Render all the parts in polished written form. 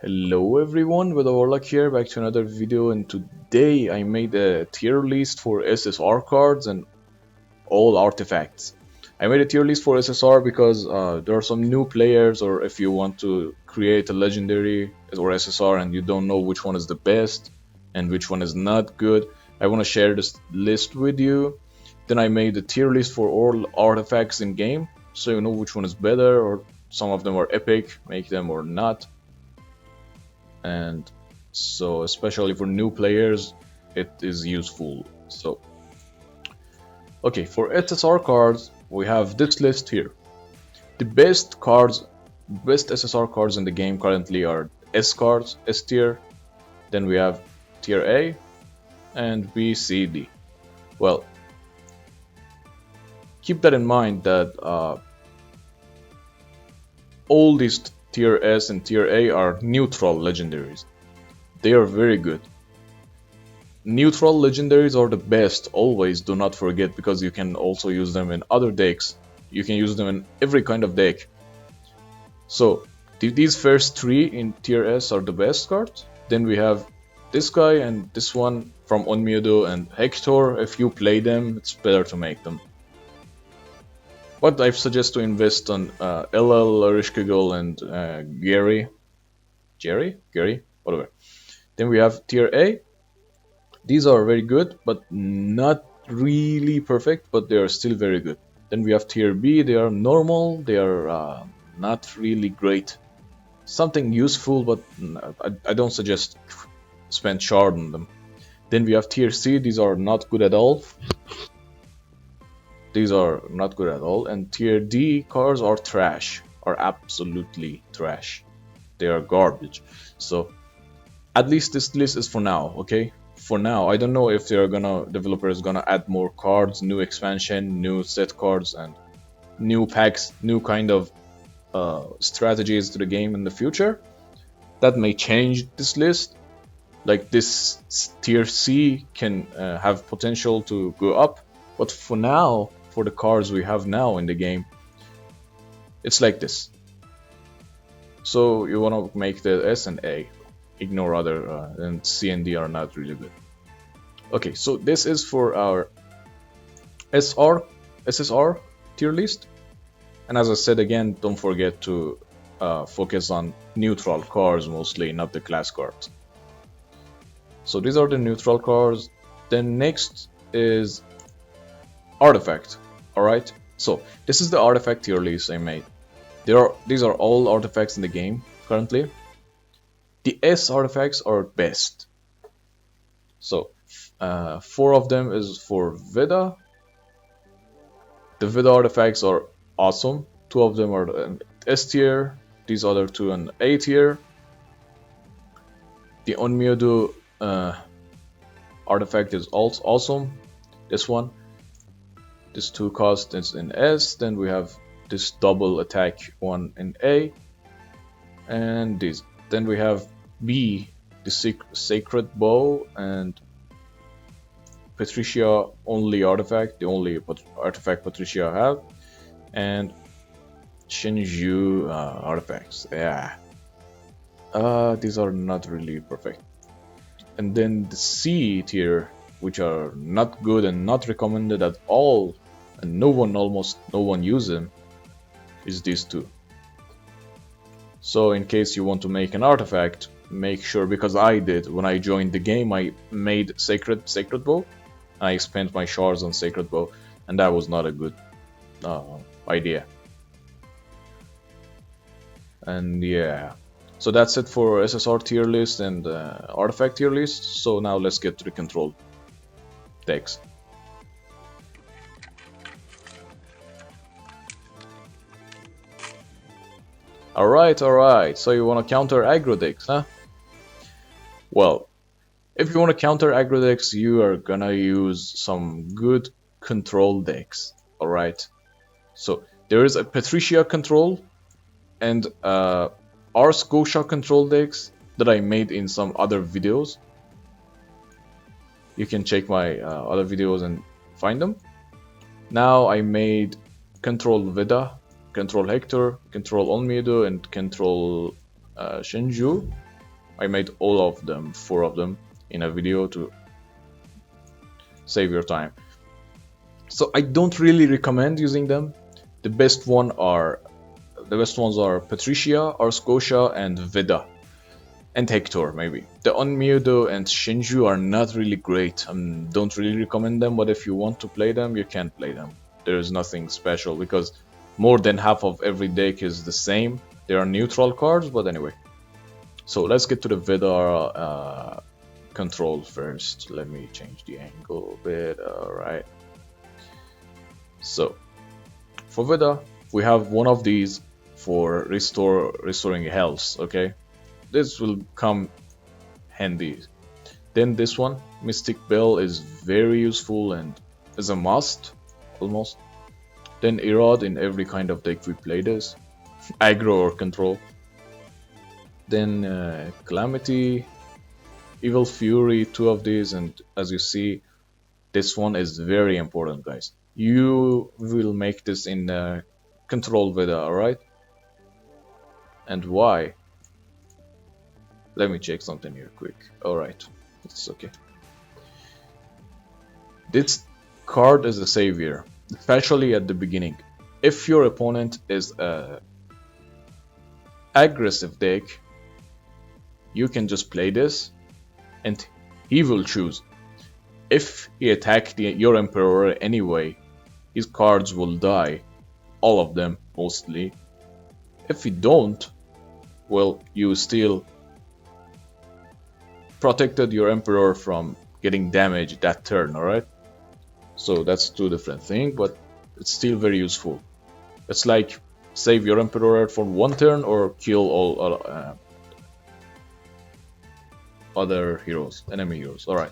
Hello everyone, with Warlock here, back to another video, and today I made a tier list for SSR cards and all artifacts. I made a tier list for SSR because there are some new players, or if you want to create a legendary or SSR and you don't know which one is the best and which one is not good, I want to share this list with you. Then I made a tier list for all artifacts in game, so you know which one is better, or some of them are epic, make them or not. And so especially for new players it is useful. So okay, for SSR cards we have this list here. The best SSR cards in the game currently are S cards, S tier, then we have tier A and B, C, D. Well, keep that in mind that all these tier S and tier A are neutral legendaries. They are very good. Neutral legendaries are the best, always, do not forget, because you can also use them in other decks. You can use them in every kind of deck. So these first three in tier S are the best cards. Then we have this guy and this one from Onmyodo and Hector. If you play them, it's better to make them. But I suggest to invest on LL, Rishkigel, and Gary, whatever. Then we have tier A. These are very good, but not really perfect, but they are still very good. Then we have tier B. They are normal. They are not really great. Something useful, but I don't suggest spend shard on them. Then we have tier C. These are not good at all. These are not good at all. And tier D cards are trash, are absolutely trash. They are garbage. So at least this list is for now, okay? For now, I don't know if developers gonna add more cards, new expansion, new set cards, and new packs, new kind of strategies to the game in the future. That may change this list. Like this tier C can have potential to go up, but for now, for the cards we have now in the game, it's like this. So you want to make the S and A, ignore other, and C and D are not really good. Okay, so this is for our SSR tier list, and as I said again, don't forget to focus on neutral cards mostly, not the class cards. So these are the neutral cards. Then next is artifact. Alright, so this is the artifact tier list I made. These are all artifacts in the game currently. The S artifacts are best. So 4 of them is for Veda. The Veda artifacts are awesome. 2 of them are an S tier. These other 2 an A tier. The Onmyodo artifact is also awesome. This one. This 2 cost is in S. Then we have this double attack one in A. And this. Then we have B, the sacred bow, and Patricia only artifact, the only artifact Patricia have, and Shinju artifacts. Yeah, these are not really perfect. And then the C tier, which are not good and not recommended at all, and almost no one uses them, is these 2. So in case you want to make an artifact, make sure, because I did when I joined the game, I made sacred bow. I spent my shards on sacred bow, and that was not a good idea. And yeah, so that's it for SSR tier list and artifact tier list. So now let's get to the control decks. Alright, so you want to counter aggro decks, huh? Well, if you want to counter aggro decks, you are gonna use some good control decks, alright? So there is a Patricia control and Ars Gosha control decks that I made in some other videos. You can check my other videos and find them. Now I made control Veda, control Hector, control Onmyodo, and control Shinju. I made all of them, 4 of them, in a video to save your time. So I don't really recommend using them. The best ones are Patricia, Arscosia, and Veda. And Hector, maybe. The Onmyodo and Shinju are not really great. Don't really recommend them, but if you want to play them, you can play them. There is nothing special because more than half of every deck is the same. There are neutral cards, but anyway. So let's get to the Veda control first. Let me change the angle a bit. Alright. So for Veda, we have one of these for restoring health, okay? This will come handy. Then this one, Mystic Bell, is very useful and is a must, almost. Then Erod in every kind of deck we play this, aggro or control. Then Calamity, Evil Fury, 2 of these, and as you see, this one is very important, guys. You will make this in control Veda, alright? And why? Let me check something here quick. Alright, it's okay. This card is a savior, especially at the beginning. If your opponent is a aggressive deck, you can just play this and he will choose. If he attacks your Emperor anyway, his cards will die. All of them, mostly. If he don't, well, you still protected your Emperor from getting damaged that turn, alright? So that's 2 different things, but it's still very useful. It's like save your Emperor for 1 turn or kill all other heroes, enemy heroes, alright.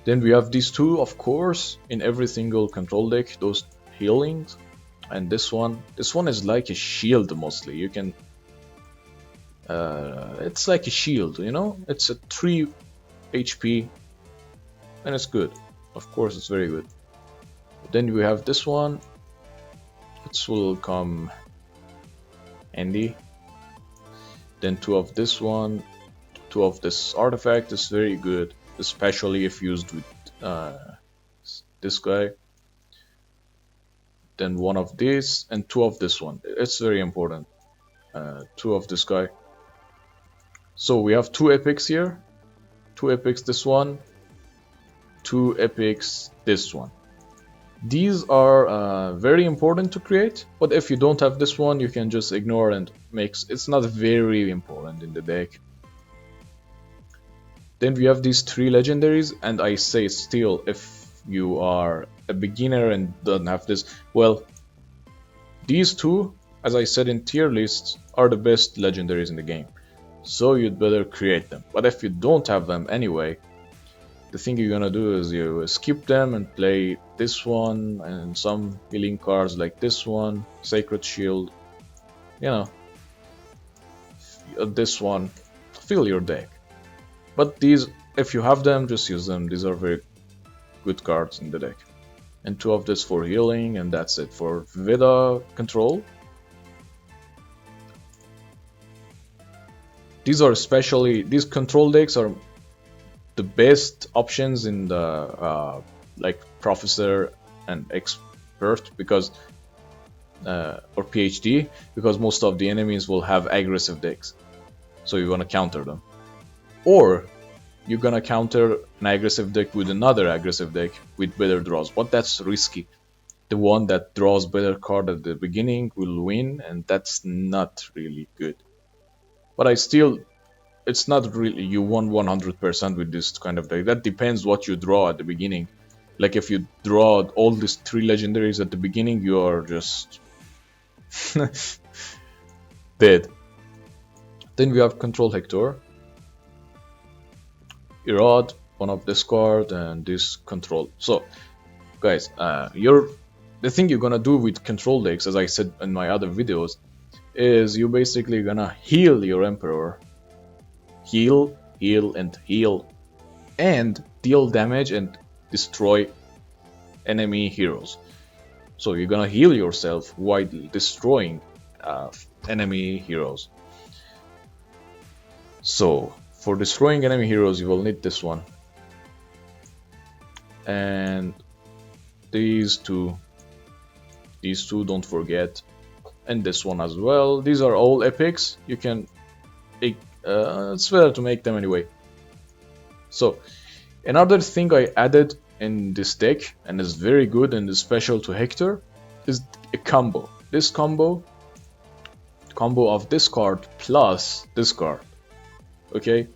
Then we have these 2, of course, in every single control deck, those healings. And this one is like a shield mostly. You can it's like a shield, you know? It's a 3 HP and it's good. Of course, it's very good. Then we have this one. It will come handy. Then 2 of this one. 2 of this artifact is very good, especially if used with this guy. Then 1 of this and 2 of this one. It's very important. 2 of this guy. So we have 2 epics here. 2 epics this one. 2 epics this one. These are very important to create, but if you don't have this one, you can just ignore and it's not very important in the deck. Then we have these 3 legendaries, and I say still, if you are a beginner and don't have this, well, these 2, as I said in tier lists, are the best legendaries in the game. So you'd better create them. But if you don't have them anyway, the thing you're gonna do is you skip them and play this one and some healing cards like this one, Sacred Shield, you know, this one, fill your deck. But these, if you have them, just use them. These are very good cards in the deck. And 2 of this for healing, and that's it for Veda control. These control decks are the best options in the like Professor and Expert, because or PhD, because most of the enemies will have aggressive decks, so you want to counter them. Or you're gonna counter an aggressive deck with another aggressive deck with better draws, but that's risky. The one that draws better card at the beginning will win, and that's not really good. But it's not really you won 100% with this kind of deck. That depends what you draw at the beginning. Like if you draw all these 3 legendaries at the beginning, you are just dead. Then we have Control Hector, Erod, one of this card, and this control. So, guys, the thing you're gonna do with control decks, as I said in my other videos, is you basically gonna heal your Emperor. Heal, heal, and heal. And deal damage and destroy enemy heroes. So you're gonna heal yourself while destroying enemy heroes. So for destroying enemy heroes, you will need this one, and these two don't forget, and this one as well. These are all epics. You can it's better to make them anyway. So another thing I added in this deck, and is very good and is special to Hector, is a combo. This combo of this card plus this card. Okay,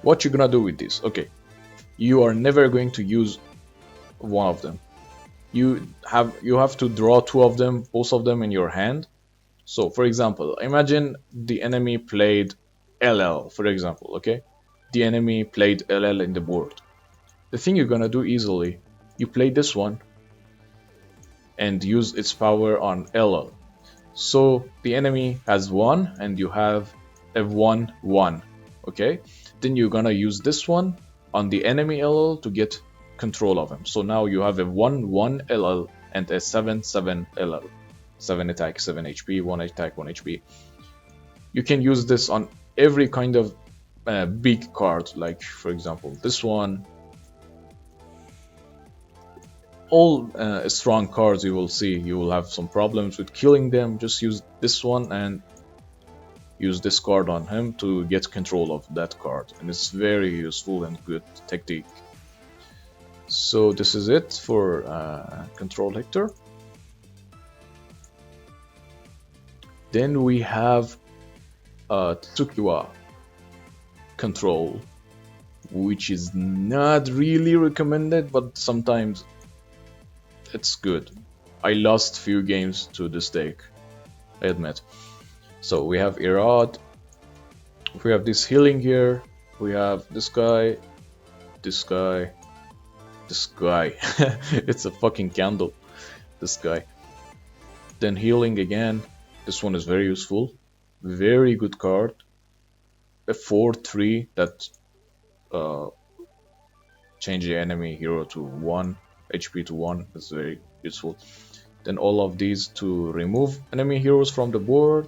what you're gonna do with this? Okay, you are never going to use one of them. You have to draw two of them, both of them in your hand. So for example, imagine the enemy played LL, for example. Okay, the enemy played LL in the board. The thing you're gonna do easily, you play this one and use its power on LL. So the enemy has 1 and you have a 1/1. Okay, then you're gonna use this one on the enemy LL to get control of him. So now you have a 1/1 LL and a 7/7 LL. 7 attack, 7 HP, 1 attack, 1 HP. You can use this on every kind of big card, like for example this one. All strong cards you will see, you will have some problems with killing them. Just use this one and use this card on him to get control of that card, and it's very useful and good technique. So this is it for control Hector. Then we have Tsukiwa control, which is not really recommended, but sometimes it's good. I lost few games to this deck, I admit. So we have Irad, we have this healing here, we have this guy, this guy, this guy. It's a fucking candle, this guy. Then healing again. This one is very useful, very good card. A 4/3 that change the enemy hero to 1 HP to 1 is very useful. Then all of these to remove enemy heroes from the board.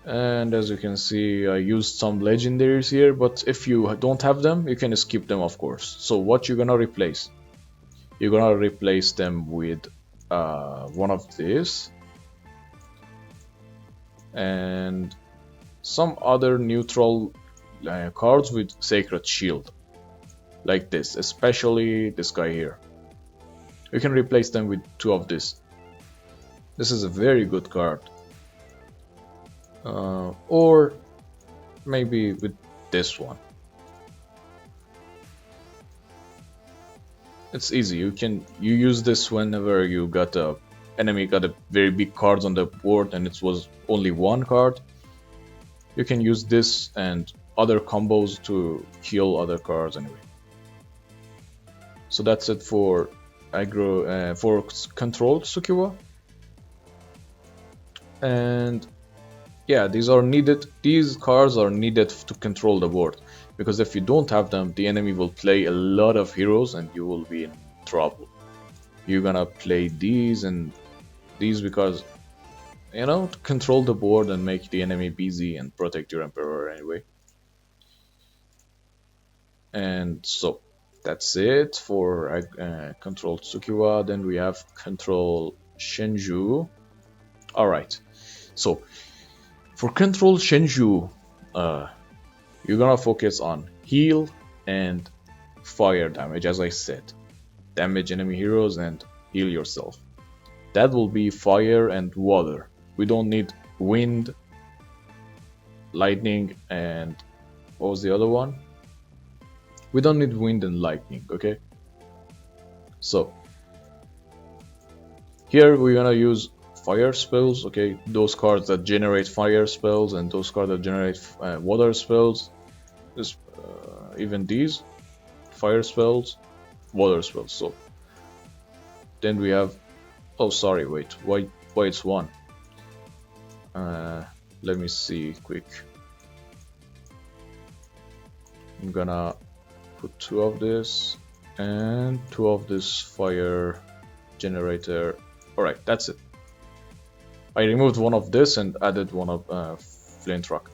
And as you can see, I used some legendaries here, but if you don't have them, you can skip them, of course. So what you're gonna replace? You're gonna replace them with one of these and some other neutral cards with Sacred Shield, like this, especially this guy here. You can replace them with 2 of this. This is a very good card. Or maybe with this one. It's easy. You use this whenever you got a enemy got a very big cards on the board and it was only 1 card. You can use this and other combos to kill other cards anyway. So that's it for aggro for control Tsukiwa. And yeah, these cards are needed to control the board, because if you don't have them, the enemy will play a lot of heroes and you will be in trouble. You're gonna play these and these because, you know, to control the board and make the enemy busy and protect your emperor anyway. And so that's it for control Tsukiwa. Then we have control Shenju. Alright, so for control Shenju, you're gonna focus on heal and fire damage, as I said. Damage enemy heroes and heal yourself. That will be fire and water. We don't need wind, lightning, and what was the other one? We don't need wind and lightning, okay? So here we're gonna use fire spells, okay? Those cards that generate fire spells and those cards that generate water spells. Even these fire spells, water spells. So then we have, oh sorry, wait, why it's 1? Let me see quick. I'm gonna put 2 of this and 2 of this fire generator. Alright, that's it. I removed 1 of this and added 1 of flint rock.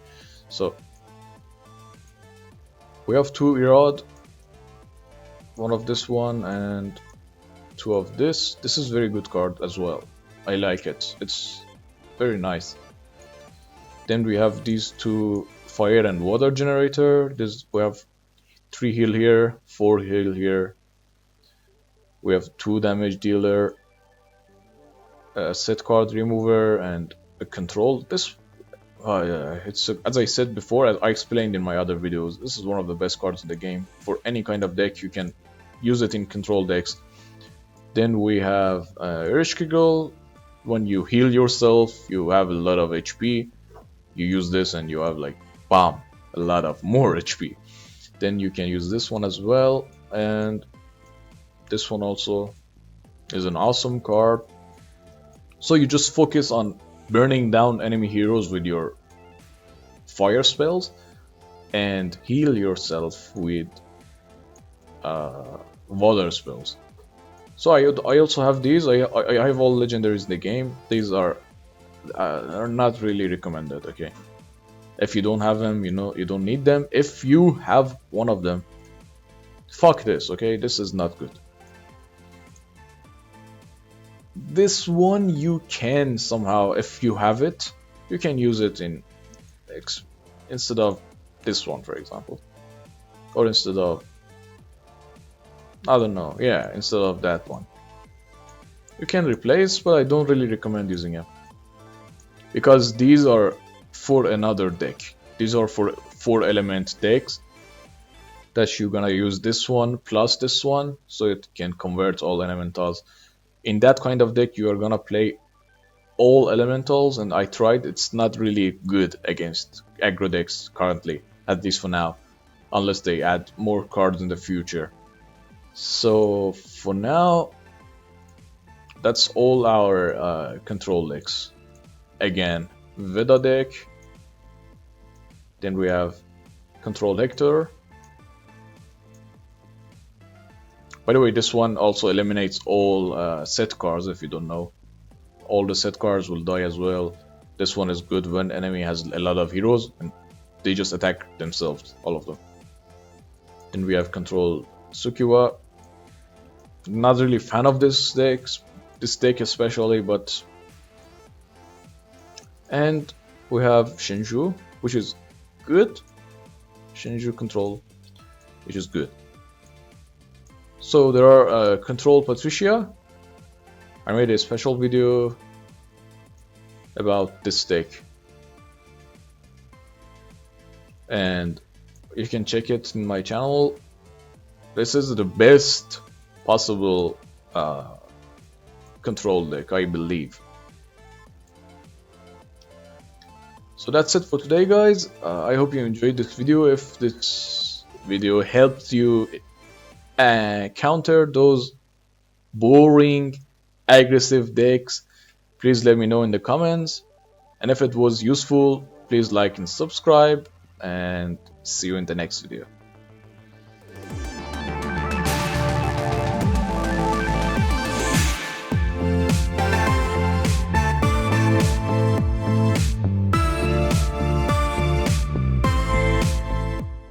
So We have 2 Irad, one of this one and 2 of this. This is very good card as well. I like it. It's very nice. Then we have these 2 fire and water generator. This we have 3 heal here, 4 heal here. We have 2 damage dealer, a set card remover, and a control. This it's as I said before, as I explained in my other videos, this is one of the best cards in the game for any kind of deck. You can use it in control decks. Then we have Erishkigal. When you heal yourself, you have a lot of HP. You use this and you have like bam, a lot of more HP. Then you can use this one as well, and this one also is an awesome card. So you just focus on burning down enemy heroes with your fire spells and heal yourself with water spells. So I also have these. I have all legendaries in the game. These are not really recommended. Okay, if you don't have them, you know you don't need them. If you have one of them, fuck this. Okay, this is not good. This one you can somehow, if you have it, you can use it in instead of this one, for example, or instead of, I don't know, yeah, instead of that one. You can replace, but I don't really recommend using it because these are for another deck. These are for 4 element decks that you're gonna use this one plus this one, so it can convert all elementals. In that kind of deck, you are gonna play all elementals, and I tried. It's not really good against aggro decks currently, at least for now, unless they add more cards in the future. So for now, that's all our control decks. Again, Veda deck. Then we have Control Hector. By the way, this one also eliminates all set cards. If you don't know, all the set cards will die as well. This one is good when enemy has a lot of heroes and they just attack themselves, all of them. Then we have Control Sukiwa. Not really fan of this deck especially, but... And we have Shinju, which is good. Shinju Control, which is good. So there are Control Patricia. I made a special video about this deck, and you can check it in my channel. This is the best possible control deck, I believe. So that's it for today, guys. I hope you enjoyed this video. If this video helped you counter those boring aggressive decks, please let me know in the comments. And if it was useful, please like and subscribe, and see you in the next video.